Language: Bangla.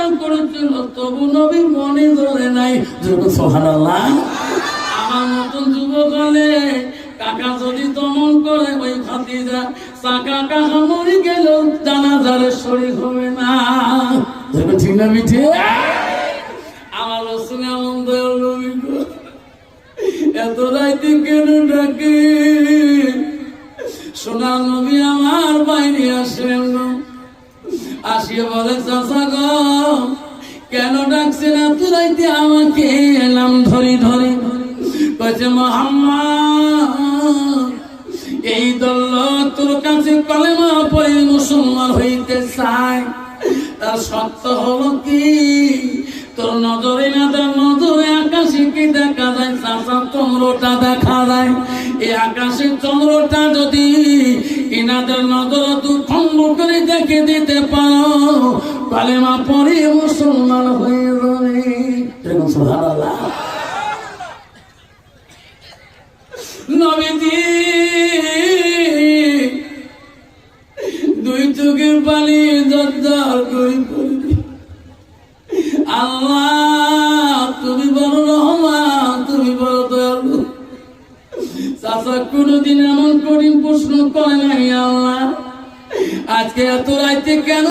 আবদার করেছিল, তবু নবী মনে ধরে নাই। সুবহানাল্লাহ। আমার মতন যুবক হলে কাকা যদি দমন করে, ওই ভাতিজা কাকা কাকা মরে গেল জানাজারে শরীক হবে না। ঠিক না মিঠে? আমার রাসূল এমন দয়াল নবী গো, এত রাইতে কেন ডাকে? সোনার নবী আমার বাইরে আসলেন, আসিয়ে বলে চাচা গো, কেন ডাকছেন এত রাইতে আমাকে? এলাম ধরি ধরি, কইছে মুহাম্মদ, এই দল তোর কাছে কলেমা পড়ে মুসলমান হইতে চায়, তার সত্য হলো কি? তোর নজরে না, তার নজরে আকাশে কি দেখা যায়? চাচা, চন্দ্রটা দেখা যায়। এই আকাশের চন্দ্রটা যদি ইনাদের নজর দু খন্ড করে দেখে দিতে পারো, কালেমা পড়ে মুসলমান হয়ে যাবে। সুবহানাল্লাহ। নবীজি দুই চোখের পানি জর্জর করে পড়ে, আল্লাহ তুমি বড় রহমান, তুমি বড় দয়ালু। চাচা কোনদিন এমন কঠিন প্রশ্ন করে নাই, আল্লাহ আজকে এত রাইতে কেন